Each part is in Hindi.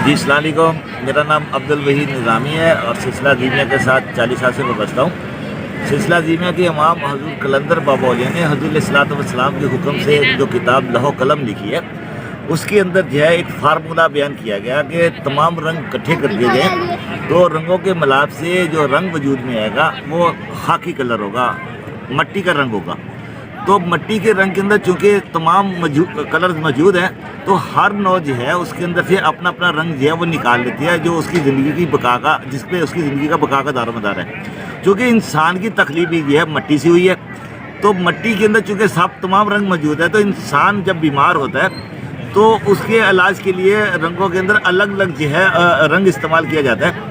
जी अस्सलाम वालेकुम। मेरा नाम अब्दुल वहीद निज़ामी है और सिलसिला ज़ीमिया के साथ 40 साल से वाबस्ता हूँ। सिलसिला ज़ीमिया के इमाम हज़रत कलंदर बाबा औलिया ने हज़रत सल्लल्लाहु अलैहि वसल्लम के हुक्म से जो किताब लौह कलम लिखी है, उसके अंदर जो है एक फार्मूला बयान किया गया कि तमाम रंग इकट्ठे कर दिए जाएँ तो रंगों के मिलाप से जो रंग वजूद में आएगा वो खाकी कलर होगा, मट्टी का रंग होगा। तो मट्टी के रंग के अंदर चूँकि तमाम कलर्स मौजूद हैं, तो हर नौ जो है उसके अंदर से अपना अपना रंग जो है वो निकाल लेती है, जो उसकी ज़िंदगी की बका का, जिस पे उसकी ज़िंदगी का बका का दारोमदार है। चूँकि इंसान की तख्लीक भी जो है मट्टी से हुई है, तो मट्टी के अंदर चूँकि सब तमाम रंग मौजूद है, तो इंसान जब बीमार होता है तो उसके इलाज के लिए रंगों के अंदर अलग अलग जो है रंग इस्तेमाल किया जाता है।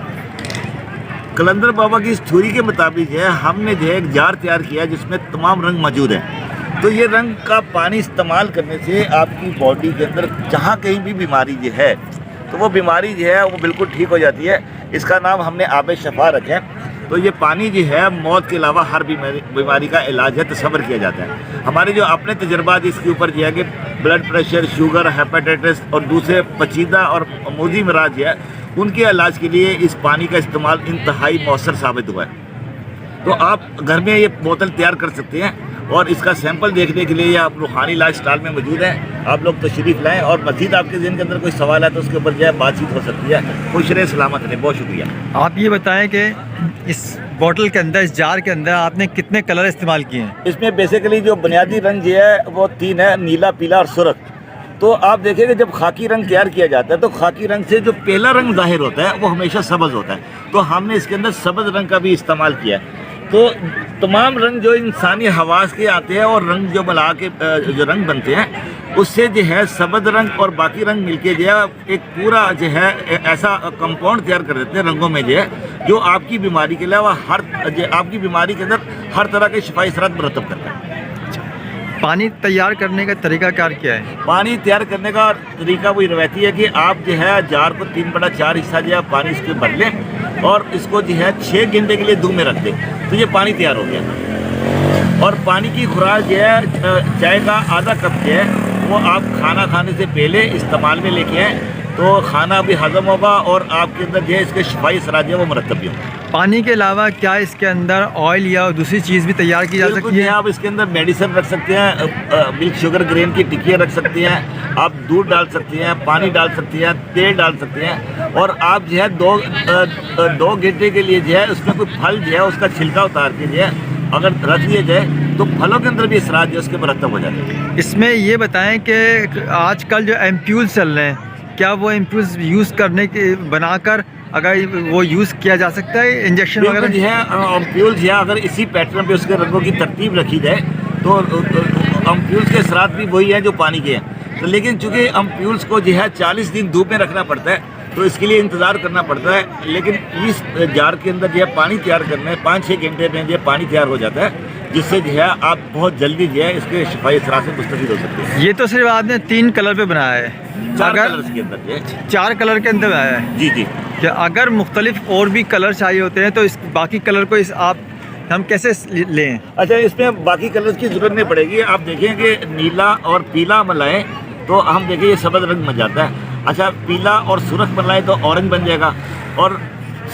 कलंदर बाबा की इस थ्योरी के मुताबिक जो है हमने जो है एक जार तैयार किया जिसमें तमाम रंग मौजूद हैं। तो ये रंग का पानी इस्तेमाल करने से आपकी बॉडी के अंदर जहाँ कहीं भी बीमारी जो है तो वो बीमारी जो है वो बिल्कुल ठीक हो जाती है। इसका नाम हमने आब शफा रखा है। तो ये पानी जो है मौत के अलावा हर बीमारी का इलाज है, तसव्वुर किया जाता है। हमारे जो अपने तजर्बात इसके ऊपर जो है कि ब्लड प्रेशर, शुगर, हेपेटाइटिस और दूसरे पचीदा और मूदी मराज जो है उनके इलाज के लिए इस पानी का इस्तेमाल इंतहाई मौसर साबित हुआ है। तो आप घर में ये बोतल तैयार कर सकते हैं और इसका सैंपल देखने के लिए आप रूहानी लाइफ स्टाइल में मौजूद है। आप लोग तशरीफ़ लाएँ और मज़ीद आपके ज़हन के अंदर कोई सवाल है तो उसके ऊपर जो है बातचीत हो सकती है। खुश रहे, सलामत रहे। बहुत शुक्रिया। आप ये बताएं कि इस बोतल के अंदर, इस जार के अंदर आपने कितने कलर इस्तेमाल किए हैं? इसमें बेसिकली जो बुनियादी रंग जो है वो 3 है, नीला, पीला और सुर्ख। तो आप देखेंगे जब खाकी रंग तैयार किया जाता है तो खाकी रंग से जो पहला रंग जाहिर होता है वो हमेशा सब्ज़ होता है। तो हमने इसके अंदर सब्ज़ रंग का भी इस्तेमाल किया है। तो तमाम रंग जो इंसानी हवास के आते हैं और रंग जो मिला के जो रंग बनते हैं उससे जो है सब्ज़ रंग और बाकी रंग मिलके जो है एक पूरा जो है ऐसा कंपाउंड तैयार कर देते हैं रंगों में जो है जो आपकी बीमारी के अलावा आपकी बीमारी के अंदर हर तरह के शिफाई असरात मरतब करता है। पानी तैयार करने का तरीक़ाकार क्या है? पानी तैयार करने का तरीका वही रवायती है कि आप जो है जार को 3/4 हिस्सा जो है पानी इसके भर लें और इसको जो है 6 घंटे के लिए धूप में रख दें, तो ये पानी तैयार हो गया। और पानी की खुराक जो है चाय का आधा कप जो है वो आप खाना खाने से पहले इस्तेमाल में लेके आएँ तो खाना भी हजम होगा और आपके अंदर जो है इसके शिफाई असरात जो है वो मरतब भी होंगे। पानी के अलावा क्या इसके अंदर ऑयल या दूसरी चीज़ भी तैयार की जा सकती है? आप इसके अंदर मेडिसिन रख सकते हैं, मिल्क शुगर ग्रेन की टिक्कियाँ रख सकते हैं, आप दूध डाल सकते हैं, पानी डाल सकते हैं, तेल डाल सकते हैं। और आप जो है 2 घंटे के लिए जो है उसमें कोई फल जो है उसका छिलका उतार के जो है अगर रख दिया जाए तो फलों के अंदर भी असरात जो है उसके मरतब हो जाते हैं। इसमें ये बताएं कि आजकल जो एम्प्यूल्स चल रहे हैं, क्या वो एम्प्यूल्स यूज़ करने के बनाकर अगर वो यूज़ किया जा सकता है इंजेक्शन वगैरह? जो है एम्प्यूल्स जो है अगर इसी पैटर्न पे उसके रंगों की तरतीब रखी जाए तो एम्प्यूल्स के असरात भी वही हैं जो पानी के हैं। तो लेकिन चूँकि एम्प्यूल्स को जो है 40 दिन धूप में रखना पड़ता है तो इसके लिए इंतज़ार करना पड़ता है। लेकिन इस जार के अंदर जो है पानी तैयार करने 5-6 घंटे में जो है पानी तैयार हो जाता है, जिससे जो है आप बहुत जल्दी जो है इसके शिफाई असरात से मुस्तफ़ीद हो सकते हैं। ये तो सिर्फ आपने 3 कलर पे बनाया है, 4 कलर्स के अंदर 4 कलर के अंदर बनाया है। जी जी। क्या अगर मुख्तलिफ और भी कलर चाहिए होते हैं तो इस बाकी कलर को हम कैसे लें? अच्छा, इसमें बाकी कलर्स की ज़रूरत नहीं पड़ेगी। आप देखें कि नीला और पीला मिलाएं तो हम देखें ये सब्ज़ रंग बन जाता है। अच्छा, पीला और सुर्ख मिलाएं तो ऑरेंज बन जाएगा और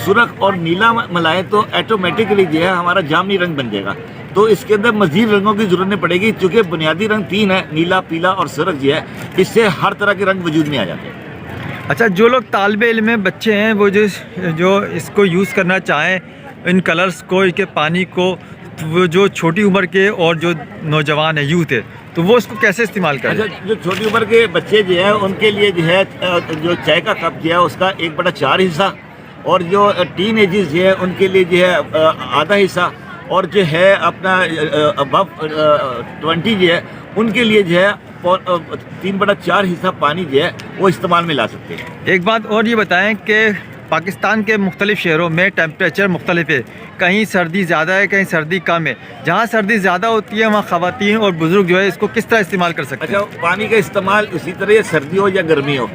सुर्ख और नीला मिलाएं तो ऑटोमेटिकली जो है हमारा जामनी रंग बन जाएगा। तो इसके अंदर मज़ीद रंगों की ज़रूरत नहीं पड़ेगी क्योंकि बुनियादी रंग 3 है, नीला, पीला और सुर्ख जो है, इससे हर तरह के रंग वजूद में आ जाते हैं। अच्छा, जो लोग तालिबे इल्म में बच्चे हैं वो जो इसको यूज़ करना चाहें, इन कलर्स को, इनके पानी को, तो वो जो छोटी उम्र के और जो नौजवान है, यूथ है, तो वो इसको कैसे इस्तेमाल करें? अच्छा, जो छोटी उम्र के बच्चे जो है उनके लिए जो है जो चाय का कप जो है उसका 1/4 हिस्सा और जो टीन एजेस जो है उनके लिए जो है आधा हिस्सा और जो है अपना अबव 20 जो है उनके लिए जो है 3/4 हिस्सा पानी जो है वो इस्तेमाल में ला सकते हैं। एक बात और ये बताएं कि पाकिस्तान के मुख्तलिफ़ शहरों में टेम्परेचर मुख्तलिफ है, कहीं सर्दी ज़्यादा है, कहीं सर्दी कम है। जहाँ सर्दी ज़्यादा होती है वहाँ ख़वातीन और बुज़ुर्ग जो है इसको किस तरह इस्तेमाल कर सकते हैं? अच्छा, पानी का इस्तेमाल उसी तरह सर्दी हो या गर्मी हो,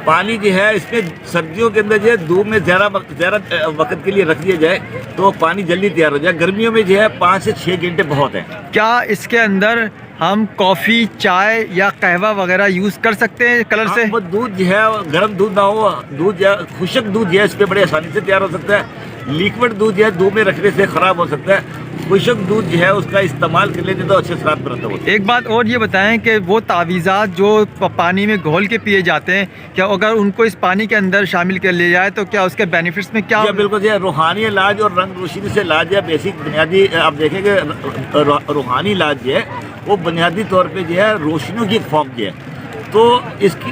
पानी जो है इसमें सर्दियों के अंदर जो है धूप में ज़्यादा वक्त के लिए रख दिया जाए तो पानी जल्दी तैयार हो जाए। गर्मियों में जो है 5 से 6 घंटे बहुत है। क्या इसके अंदर हम कॉफ़ी, चाय या कहवा वगैरह यूज़ कर सकते हैं कलर से? वो दूध जो है गर्म दूध ना हो, दूध जो है खुशक दूध जो है इस पर बड़े आसानी से तैयार हो सकता है। लिक्विड दूध जो है धूप में रखने से ख़राब हो सकता है। खुशक दूध जो है उसका इस्तेमाल कर लेते तो अच्छे शराब मरतब होते हैं। एक बात और ये बताएं कि वो तावीज़ात जो पानी में घोल के पिए जाते हैं, क्या अगर उनको इस पानी के अंदर शामिल कर लिया जाए तो क्या उसके बेनिफिट्स में क्या? बिल्कुल जो है रूहानी इलाज और रंग रोशनी से इलाज है। बेसिक बुनियादी आप देखेंगे रूहानी इलाज जो है वो बुनियादी तौर पे जो है रोशनी की फॉर्म जो है, तो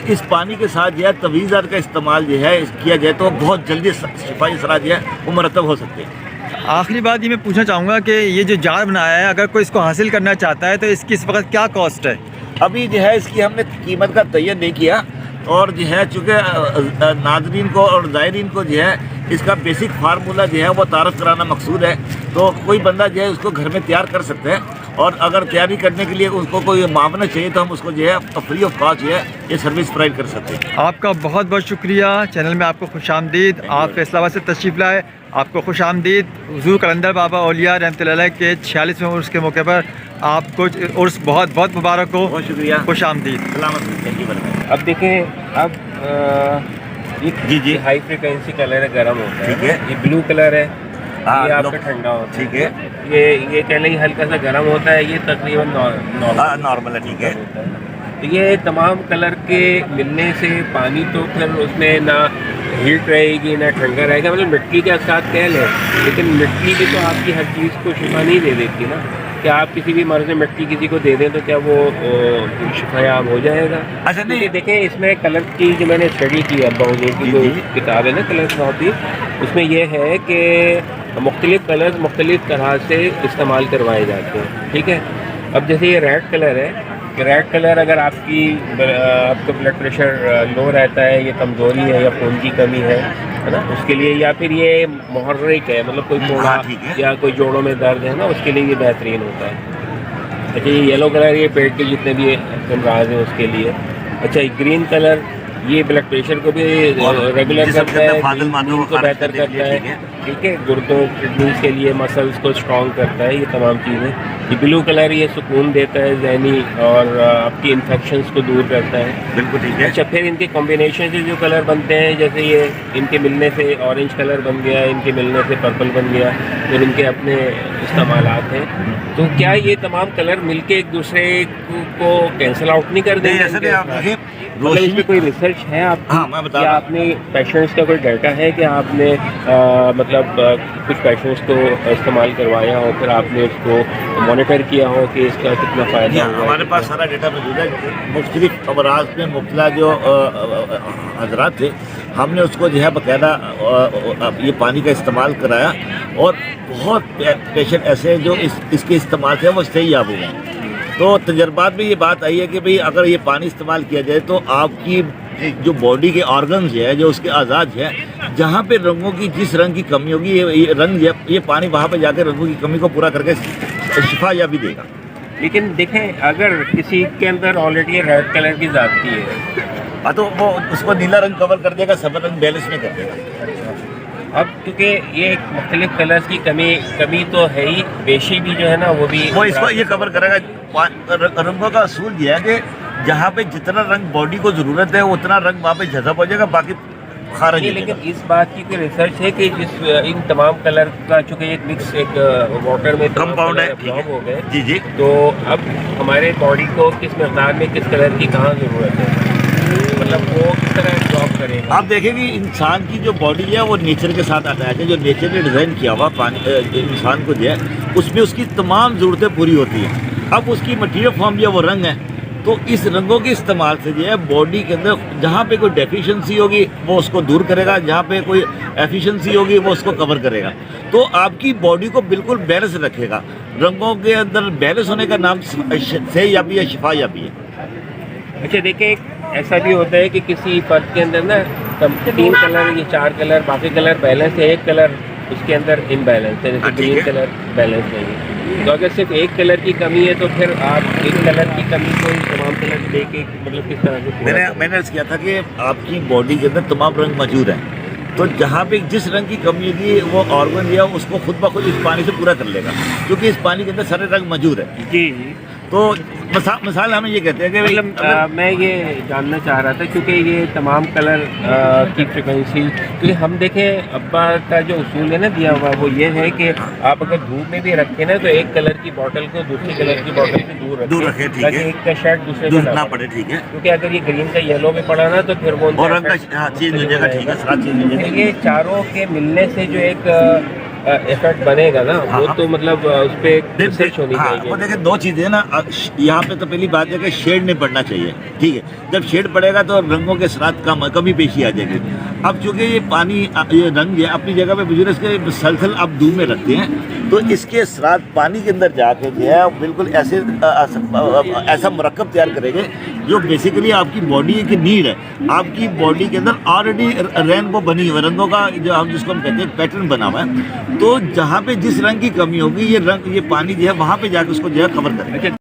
इस पानी के साथ जो है तवीज़ात का इस्तेमाल जो है किया जाए तो बहुत जल्दी शिफाई असरात जो है वो मरतब हो सकते हैं। आखिरी बात ये मैं पूछना चाहूँगा कि ये जो जार बनाया है, अगर कोई इसको हासिल करना चाहता है तो इसकी इस वक्त क्या कॉस्ट है? अभी जो है इसकी हमने कीमत का तयन नहीं किया, और जो है चूँकि नाज़रीन को और ज़ायरीन को जो है इसका बेसिक फार्मूला जो है वो तारफ़ कराना मकसूद है। तो कोई बंदा जो है उसको घर में तैयार कर सकते हैं, और अगर तैयारी करने के लिए उसको कोई मावना चाहिए तो हम उसको जो है फ्री ऑफ कॉस्ट जो है ये सर्विस प्रोवाइड कर सकते हैं। आपका बहुत बहुत शुक्रिया। चैनल में आपको खुशामदीद। आप फैसलाबाद से तशरीफ़ लाए, आपको खुशामदीद। हुज़ूर कलंदर बाबा औलिया रहमतुल्लाह अलैह के 46वें उर्स के मौके पर आपको उर्स बहुत बहुत मुबारक हो। बहुत शुक्रिया, खुशामदीद। सलामत। Thank you very much. अब देखें, अब ये जी। हाई फ्रिक्वेंसी कलर है, गर्म होता है। ठीक है। ये ब्लू कलर है, हाँ, ये आपका ठंडा होता है। ठीक है। ये कह लें हल्का सा गर्म होता है, ये तकरीबन नॉर्मल है। ठीक है। तो ये तमाम कलर के मिलने से पानी तो फिर उसमें ना हीट रहेगी ना ठंडा रहेगा, मतलब मिट्टी के साथ कह लें, लेकिन मिट्टी भी तो आपकी हर चीज़ को शिफा नहीं दे देती ना। क्या आप किसी भी मर्ज़ में मिट्टी किसी को दे दें तो क्या वो शिफायाब हो जाएगा? अच्छा नहीं, देखें इसमें कलर की जो मैंने स्टडी की है, बाउंड्री की जो किताब है ना कलर थेरेपी, उसमें यह है कि मुख्तलिफ़ कलर्स मुख्तलिफ़ तरह से इस्तेमाल करवाए जाते हैं। ठीक है। अब जैसे ये रेड कलर है, रेड कलर अगर आपका ब्लड प्रेशर लो रहता है, ये कमज़ोरी है या खून की कमी है ना, उसके लिए, या फिर ये मुहर्रिक है, मतलब कोई फोड़ा या कोई जोड़ों में दर्द है ना, उसके लिए ये बेहतरीन होता है। अच्छा, ये येलो कलर ये पेट के जितने भी अमराज हैं उसके लिए। अच्छा, ये ग्रीन कलर ये ब्लड प्रेशर को भी रेगुलर करता है, खून को बेहतर करता है। ठीक है, गुर्दों किडनीज के लिए, मसल्स को स्ट्रॉन्ग करता है, ये तमाम चीज़ें। ये ब्लू कलर ये सुकून देता है जहनी, और आपकी इन्फेक्शंस को दूर करता है। बिल्कुल ठीक है। अच्छा, फिर इनके कॉम्बिनेशन से जो कलर बनते हैं, जैसे ये इनके मिलने से ऑरेंज कलर बन गया, इनके मिलने से पर्पल बन गया, फिर इनके अपने इस्तेमालात हैं। तो क्या ये तमाम कलर मिलके एक दूसरे को कैंसिल आउट नहीं कर देंगे? मतलब इस पर कोई रिसर्च है आप? हाँ, मैं बता क्या आपने पेशेंट्स का कोई डाटा है कि आपने मतलब कुछ पेशेंट्स को इस्तेमाल करवाया हो, फिर आपने उसको मॉनिटर किया हो कि इसका कितना फ़ायदा हुआ? हमारे पास सारा डेटा मौजूद है। मुख्तलिफ अमराज में मुब्तला जो हजरात थे, हमने उसको जो है बाकायदा ये पानी का इस्तेमाल कराया, और बहुत पेशेंट ऐसे हैं जो इसके इस्तेमाल से वो सही याब हुए हैं। तो तजर्बात में ये बात आई है कि भाई अगर ये पानी इस्तेमाल किया जाए तो आपकी जो बॉडी के ऑर्गन्स है, जो उसके आज़ाद है, जहाँ पे रंगों की जिस रंग की कमी होगी, ये रंग ये पानी वहाँ पे जाकर रंगों की कमी को पूरा करके शिफा या भी देगा। लेकिन देखें, अगर किसी के अंदर ऑलरेडी रेड कलर की जाती है, तो वो उसको नीला रंग कवर कर देगा, सफ़ेद रंग बैलेंस में कर देगा। अब क्योंकि ये मुख्तलिफ कलर्स की कमी तो है ही, पेशी भी जो है ना वो भी वो इसको ये कवर करेगा। रंगों का असूल ये है कि जहाँ पे जितना रंग बॉडी को ज़रूरत है उतना रंग वहाँ पे जज़ब हो जाएगा, बाकी खारिज। लेकिन इस बात की कोई रिसर्च है कि इन तमाम कलर का, चूँकि एक मिक्स एक वाटर में कंपाउंड है, हो गए, जी, तो अब हमारे बॉडी को किस मकदार में किस कलर की कहाँ ज़रूरत है, मतलब वो किस तरह जॉब करेगा? आप देखेंगे इंसान की जो बॉडी है वो नेचर के साथ अटैच है। जो नेचर ने डिज़ाइन किया हुआ पानी इंसान को जो है, उसमें उसकी तमाम ज़रूरतें पूरी होती हैं। अब उसकी मटीरियल फॉर्म जो है वो रंग है, तो इस रंगों के इस्तेमाल से जो है बॉडी के अंदर जहाँ पे कोई डेफिशिएंसी होगी वो उसको दूर करेगा, जहाँ पे कोई एफिशिएंसी होगी वो उसको कवर करेगा। तो आपकी बॉडी को बिल्कुल बैलेंस रखेगा। रंगों के अंदर बैलेंस होने का नाम सही याबी है, शिफा याबी है। अच्छा, देखिए ऐसा भी होता है कि किसी फर्द के अंदर ना 3 कलर या 4 कलर, बाकी कलर बैलेंस है, एक कलर उसके अंदर इनबैलेंस है, जैसे ग्रीन कलर बैलेंस नहीं है। तो अगर सिर्फ एक कलर की कमी है तो फिर आप एक कलर की कमी को तमाम कलर लेके मतलब किस तरह से? मैंने अर्ज़ किया था कि आपकी बॉडी के अंदर तमाम रंग मौजूद हैं, तो जहाँ पे जिस रंग की कमी होगी वो ऑर्गन या उसको खुद ब खुद इस पानी से पूरा कर लेगा, क्योंकि इस पानी के अंदर सारे रंग मौजूद है। जी। तो मिसाल हमें ये कहते हैं कि भाई मतलब मैं ये जानना चाह रहा था क्योंकि ये तमाम कलर की फ्रिक्वेंसी, क्योंकि हम देखें अब्बा का जो उसूल है ना दिया हुआ, वो ये है कि आप अगर धूप में भी रखें ना तो एक कलर की बोतल को दूसरी कलर की बोतल से दूर रखें, ठीक ताकि है, एक का शर्ट दूसरे दूर में ना पड़े, ठीक है। क्योंकि अगर ये ग्रीन का येलो में पड़ा ना तो फिर वो और रंग का चेंज हो जाएगा, ठीक है, सारा चेंज हो फिर जाएगा। ये चारों के मिलने से जो एक इफेक्ट बनेगा ना, वो तो मतलब उस पर रिसर्च होनी हाँ, चाहिए। वो देखिए दो चीज़ें ना, यहाँ पे तो पहली बात है कि शेड नहीं पड़ना चाहिए, ठीक है। जब शेड पड़ेगा तो रंगों के साथ कमी पेशी आ जाएगी। अब चूंकि ये पानी ये रंग है अपनी जगह पे बिजनेस के सलसल आप धूप में रखते हैं, तो इसके साथ पानी के अंदर जाके जो है बिल्कुल ऐसा मरकब तैयार करेंगे जो बेसिकली आपकी बॉडी की नीड है। आपकी बॉडी के अंदर ऑलरेडी रेनबो बनी हुई है, रंगों का जो हम जिसको हम कहते हैं पैटर्न बना हुआ है। तो जहाँ पे जिस रंग की कमी होगी ये पानी जो है वहाँ पे जाके उसको जो है कवर करेंगे।